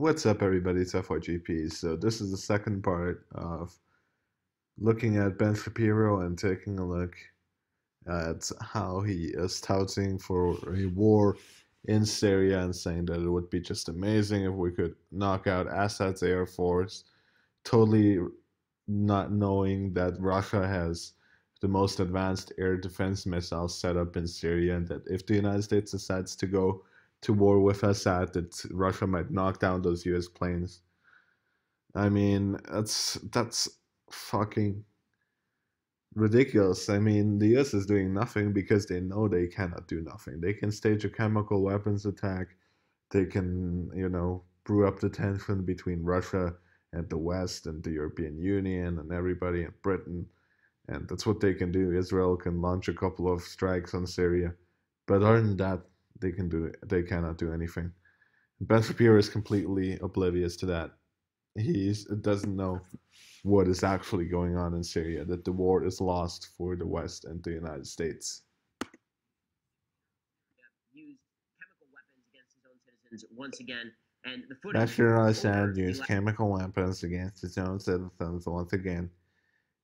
What's up, everybody? It's FYGP. So this is the second part of looking at Ben Shapiro and taking a look at how he is touting for a war in Syria and saying that it would be just amazing if we could knock out Assad's air force, totally not knowing that Russia has the most advanced air defense missiles set up in Syria, and that if the United States decides to go to war with Assad, that Russia might knock down those U.S. planes. I mean, that's fucking ridiculous. I mean, the US is doing nothing because they know they cannot do nothing. They can stage a chemical weapons attack. They can, brew up the tension between Russia and the West and the European Union and everybody in Britain. And that's what they can do. Israel can launch a couple of strikes on Syria. But other than that, they cannot do anything. Ben Shapiro is completely oblivious to that. He doesn't know what is actually going on in Syria, that the war is lost for the West and the United States. Used chemical weapons against his own citizens once again, and the footage. Bashar al-Assad used chemical weapons against his own citizens once again.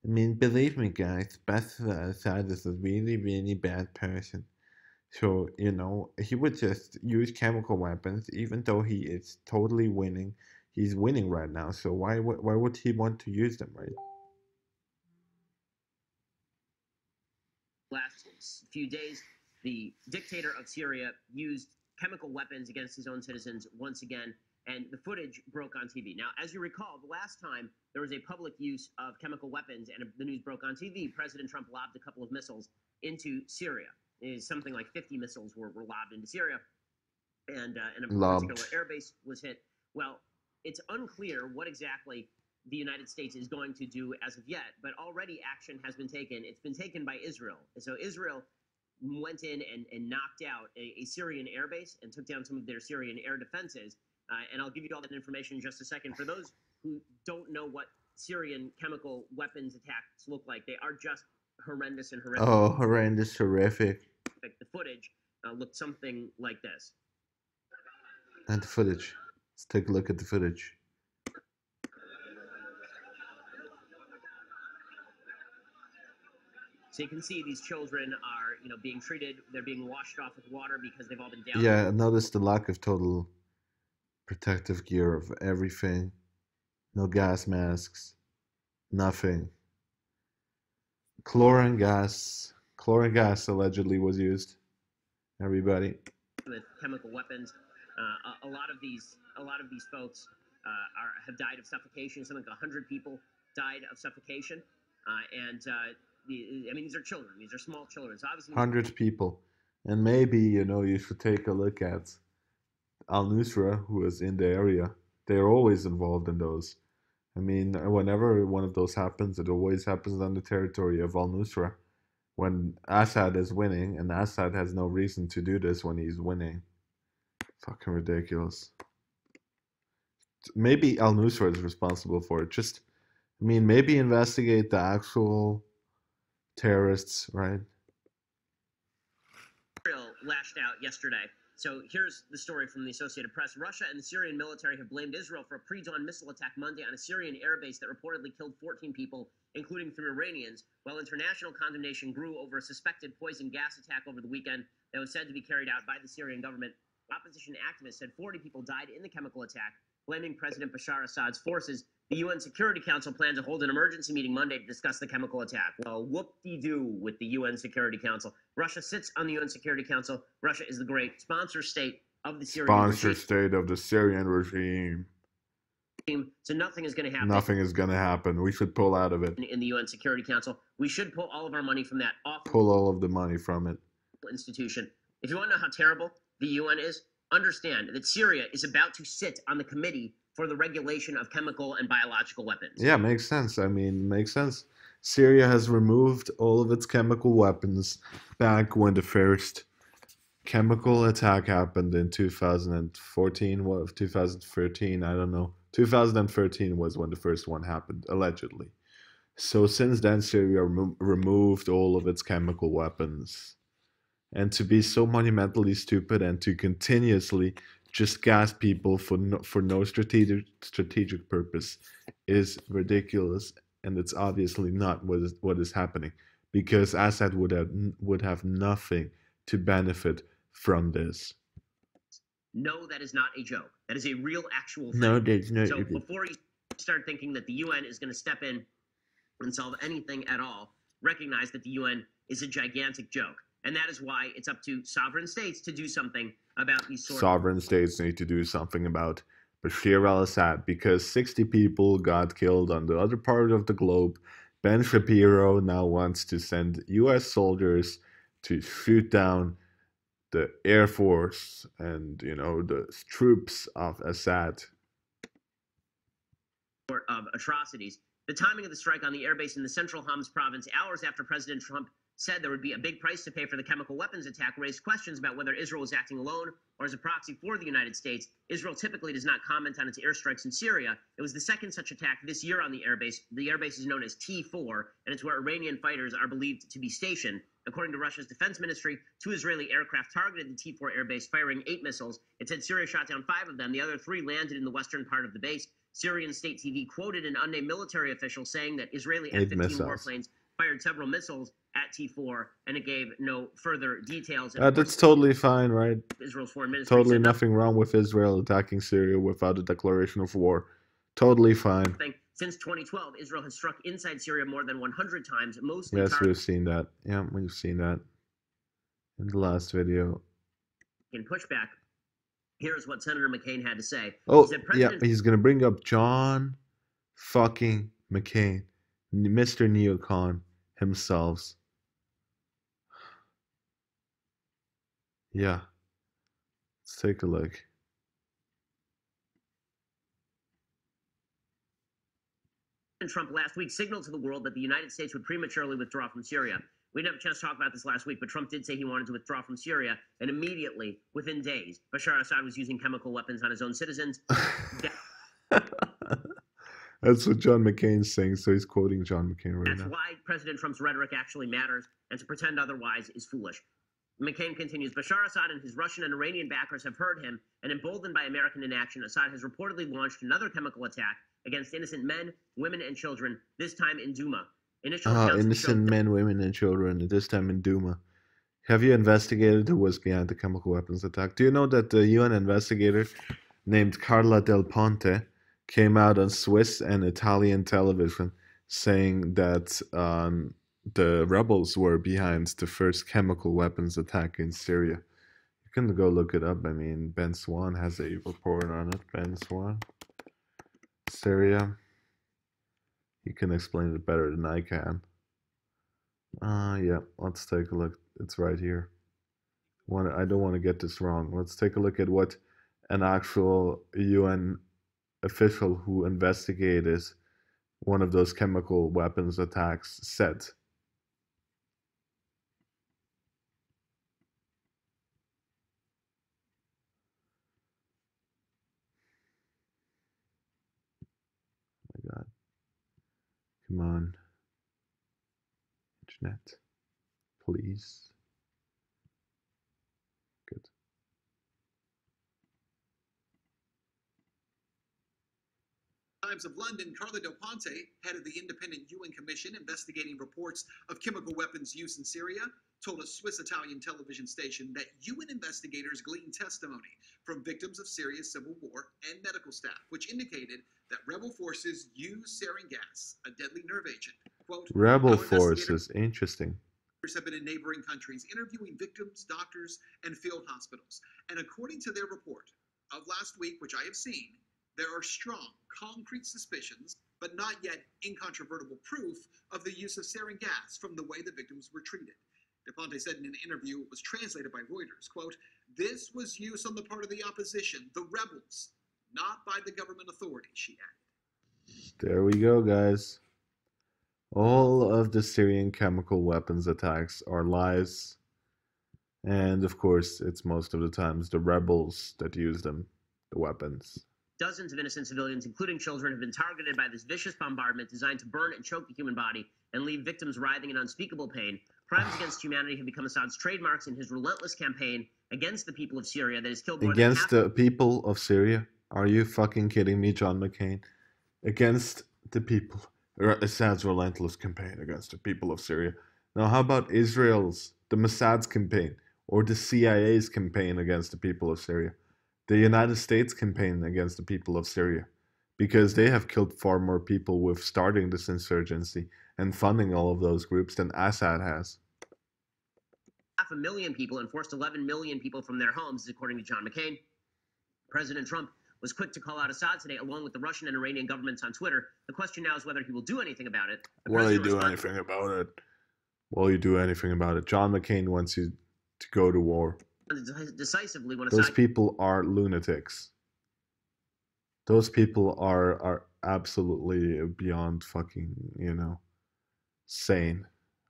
I mean, believe me, guys, Bashar al-Assad is a really, really bad person. So, he would just use chemical weapons, even though he is totally winning. He's winning right now, so why would he want to use them, right? Last few days, the dictator of Syria used chemical weapons against his own citizens once again, and the footage broke on TV. Now, as you recall, the last time there was a public use of chemical weapons and the news broke on TV, President Trump lobbed a couple of missiles into Syria. Something like 50 missiles were lobbed into Syria, and a particular airbase was hit. Well, it's unclear what exactly the United States is going to do as of yet, but already action has been taken. It's been taken by Israel. So Israel went in and knocked out a Syrian airbase and took down some of their Syrian air defenses. And I'll give you all that information in just a second. For those who don't know what Syrian chemical weapons attacks look like, they are just horrendous and horrific. Oh, horrendous, horrific. The footage looked something like this. And the footage. Let's take a look at the footage. So you can see these children are, being treated. They're being washed off with water because they've all been down. Yeah, notice the lack of total protective gear of everything. No gas masks. Nothing. Chlorine gas allegedly was used. Everybody. With chemical weapons, a lot of these folks have died of suffocation. Something like 100 people died of suffocation, these are children. These are small children. So obviously, 100 people, and maybe you should take a look at Al-Nusra, who is in the area. They're always involved in those. I mean, whenever one of those happens, it always happens on the territory of Al-Nusra. When Assad is winning, and Assad has no reason to do this when he's winning. Fucking ridiculous. Maybe Al-Nusra is responsible for it. Maybe investigate the actual terrorists, right? Israel lashed out yesterday. So here's the story from the Associated Press. Russia and the Syrian military have blamed Israel for a pre-dawn missile attack Monday on a Syrian airbase that reportedly killed 14 people, including 3 Iranians, while international condemnation grew over a suspected poison gas attack over the weekend that was said to be carried out by the Syrian government. Opposition activists said 40 people died in the chemical attack, blaming President Bashar Assad's forces. The UN Security Council planned to hold an emergency meeting Monday to discuss the chemical attack. Well, whoop-de-doo with the UN Security Council. Russia sits on the UN Security Council. Russia is the great sponsor state of the Syrian regime. So nothing is going to happen. Nothing is going to happen. We should pull out of it. In the UN Security Council, we should pull all of our money from that off. Pull all of the money from it. Institution. If you want to know how terrible the UN is, understand that Syria is about to sit on the committee for the regulation of chemical and biological weapons. Yeah, makes sense. Makes sense. Syria has removed all of its chemical weapons back when the first chemical attack happened in 2014, 2013, I don't know. 2013 was when the first one happened, allegedly. So since then, Syria removed all of its chemical weapons. And to be so monumentally stupid and to continuously just gas people for no strategic purpose is ridiculous, and it's obviously not what is happening, because Assad would have nothing to benefit from this. No, that is not a joke. That is a real, actual thing. No, there's no. So before you start thinking that the UN is going to step in and solve anything at all, recognize that the UN is a gigantic joke. And that is why it's up to sovereign states to do something about these sorts. Sovereign states need to do something about Bashar al-Assad, because 60 people got killed on the other part of the globe. Ben Shapiro now wants to send US soldiers to shoot down the Air Force and, you know, the troops of Assad. Of atrocities. The timing of the strike on the airbase in the central Homs province, hours after President Trump said there would be a big price to pay for the chemical weapons attack, raised questions about whether Israel was acting alone or as a proxy for the United States. Israel typically does not comment on its airstrikes in Syria. It was the second such attack this year on the airbase. The airbase is known as T4, and it's where Iranian fighters are believed to be stationed. According to Russia's defense ministry, 2 Israeli aircraft targeted the T4 airbase, firing 8 missiles. It said Syria shot down 5 of them. The other 3 landed in the western part of the base. Syrian state TV quoted an unnamed military official saying that Israeli F-15 warplanes fired several missiles at T4, and it gave no further details. That's totally fine, right? Israel's foreign ministry totally nothing wrong with Israel attacking Syria without a declaration of war. Totally fine. Since 2012, Israel has struck inside Syria more than 100 times, mostly. Yes, we've seen that. Yeah, we've seen that in the last video. In pushback, here's what Senator McCain had to say. Oh, yeah, he's going to bring up John fucking McCain, Mr. Neocon himself. Yeah. Let's take a look. Trump last week signaled to the world that the United States would prematurely withdraw from Syria. We didn't have a chance to talk about this last week, but Trump did say he wanted to withdraw from Syria, and immediately, within days, Bashar al-Assad was using chemical weapons on his own citizens. That's what John McCain's saying, so he's quoting John McCain right now. That's why President Trump's rhetoric actually matters, and to pretend otherwise is foolish. McCain continues, Bashar Assad and his Russian and Iranian backers have heard him, and emboldened by American inaction, Assad has reportedly launched another chemical attack against innocent men, women, and children, this time in Douma. Innocent men, women, and children, this time in Douma. Have you investigated who was behind the chemical weapons attack? Do you know that the UN investigator named Carla Del Ponte came out on Swiss and Italian television saying that the rebels were behind the first chemical weapons attack in Syria? You can go look it up. I mean, Ben Swan has a report on it. Ben Swan, Syria. He can explain it better than I can. Yeah, let's take a look. It's right here. I don't want to get this wrong. Let's take a look at what an actual UN official who investigated one of those chemical weapons attacks said. Oh my God. Come on. Internet. Please. Good. Times of London, Carla Del Ponte, head of the independent UN commission investigating reports of chemical weapons use in Syria, told a Swiss-Italian television station that UN investigators gleaned testimony from victims of Syria's civil war and medical staff, which indicated that rebel forces use sarin gas, a deadly nerve agent. Quote, rebel forces, interesting. Have been in neighboring countries interviewing victims, doctors, and field hospitals. And according to their report of last week, which I have seen, there are strong, concrete suspicions, but not yet incontrovertible proof of the use of sarin gas from the way the victims were treated. Del Ponte said in an interview, it was translated by Reuters, quote, this was use on the part of the opposition, the rebels, not by the government authorities, she added. There we go, guys. All of the Syrian chemical weapons attacks are lies. And of course, it's most of the times the rebels that use them, the weapons. Dozens of innocent civilians, including children, have been targeted by this vicious bombardment designed to burn and choke the human body and leave victims writhing in unspeakable pain. Crimes against humanity have become Assad's trademarks in his relentless campaign against the people of Syria that has killed more Against than the people of Syria? Are you fucking kidding me, John McCain? Against the people. Assad's relentless campaign against the people of Syria. Now, how about Israel's, the Mossad's campaign, or the CIA's campaign against the people of Syria? The United States campaign against the people of Syria? Because they have killed far more people with starting this insurgency and funding all of those groups than Assad has. 500,000 people and forced 11 million people from their homes, according to John McCain. President Trump was quick to call out Assad today, along with the Russian and Iranian governments on Twitter. The question now is whether he will do anything about it. Will you do anything about it? Will you do anything about it? John McCain wants you to go to war. Decisively when Those people are lunatics. Those people are absolutely beyond fucking, sane.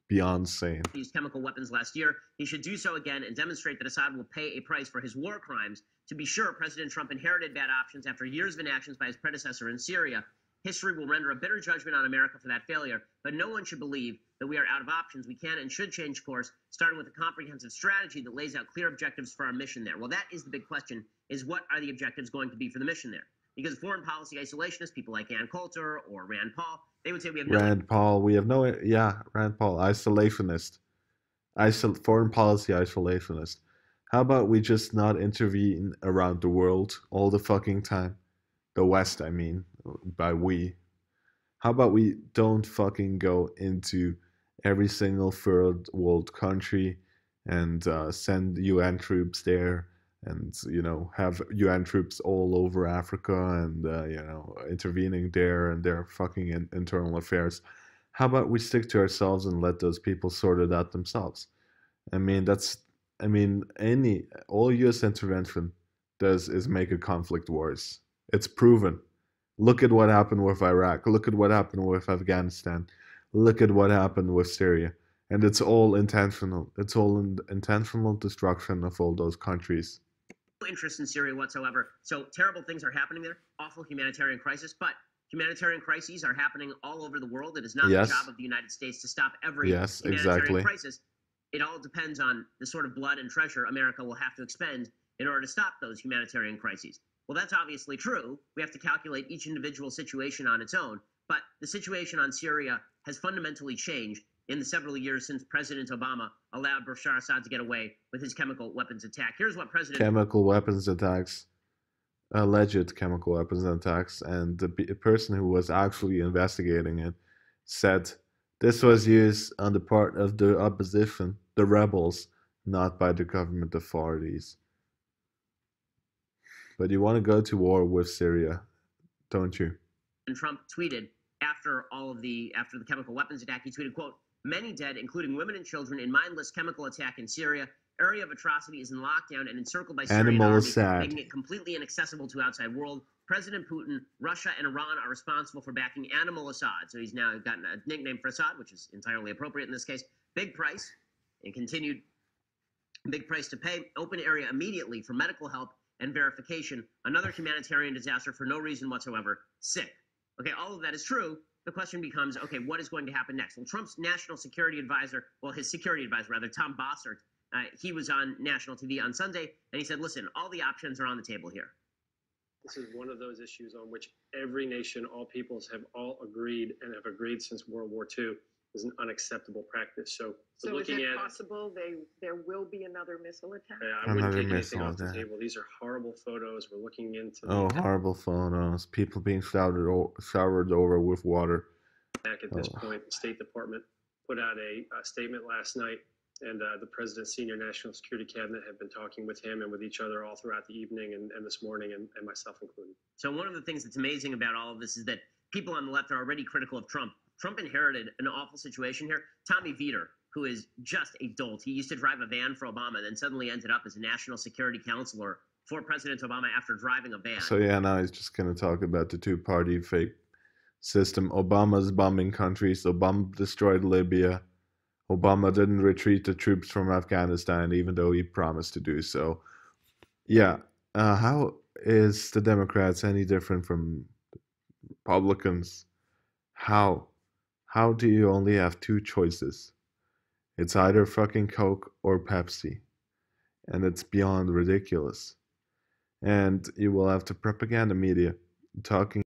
Beyond sane. Used chemical weapons last year. He should do so again and demonstrate that Assad will pay a price for his war crimes. To be sure, President Trump inherited bad options after years of inactions by his predecessor in Syria. History will render a bitter judgment on America for that failure, but no one should believe that we are out of options. We can and should change course, starting with a comprehensive strategy that lays out clear objectives for our mission there. Well, that is the big question, is what are the objectives going to be for the mission there? Because foreign policy isolationists, people like Ann Coulter or Rand Paul, they would say we have no... Rand Paul, isolationist. Foreign policy isolationist. How about we just not intervene around the world all the fucking time? The West, I mean, by we. How about we don't fucking go into every single third world country and send UN troops there and, have UN troops all over Africa and, intervening there and their fucking internal affairs. How about we stick to ourselves and let those people sort it out themselves? All U.S. intervention does is make a conflict worse. It's proven. Look at what happened with Iraq. Look at what happened with Afghanistan. Look at what happened with Syria. And it's all intentional. It's all intentional destruction of all those countries. No interest in Syria whatsoever. So terrible things are happening there. Awful humanitarian crisis. But humanitarian crises are happening all over the world. It is not the job of the United States to stop every humanitarian crisis. It all depends on the sort of blood and treasure America will have to expend in order to stop those humanitarian crises. Well, that's obviously true. We have to calculate each individual situation on its own. But the situation on Syria has fundamentally changed in the several years since President Obama allowed Bashar Assad to get away with his chemical weapons attack. Here's what chemical weapons attacks, alleged chemical weapons attacks, and the person who was actually investigating it said this was used on the part of the opposition, the rebels, not by the government authorities. But you want to go to war with Syria, don't you? And Trump tweeted after the chemical weapons attack, he tweeted, quote, "Many dead, including women and children, in mindless chemical attack in Syria. Area of atrocity is in lockdown and encircled by Syrian army, making it completely inaccessible to outside world. President Putin, Russia, and Iran are responsible for backing Animal Assad." So he's now gotten a nickname for Assad, which is entirely appropriate in this case. Big price, and continued big price to pay. Open area immediately for medical help and verification. Another humanitarian disaster for no reason whatsoever. Sick. Okay, all of that is true. The question becomes, okay, what is going to happen next? Well, Trump's national security advisor, his security advisor, rather, Tom Bossert, he was on national TV on Sunday, and he said, listen, all the options are on the table here. This is one of those issues on which every nation, all peoples have all agreed and have agreed since World War II is an unacceptable practice. So is it possible there will be another missile attack? I wouldn't take anything off the table. These are horrible photos. We're looking into horrible photos. People being showered over with water. Back at this point, the State Department put out a statement last night, and the President's senior national security cabinet have been talking with him and with each other all throughout the evening and this morning, and myself included. So one of the things that's amazing about all of this is that people on the left are already critical of Trump. Trump inherited an awful situation here. Tommy Vietor, who is just a dolt. He used to drive a van for Obama, then suddenly ended up as a national security counselor for President Obama after driving a van. So now he's just going to talk about the two-party fake system. Obama's bombing countries. Obama destroyed Libya. Obama didn't retreat the troops from Afghanistan, even though he promised to do so. How is the Democrats any different from Republicans? How do you only have two choices? It's either fucking Coke or Pepsi. and it's beyond ridiculous. And you will have the propaganda media talking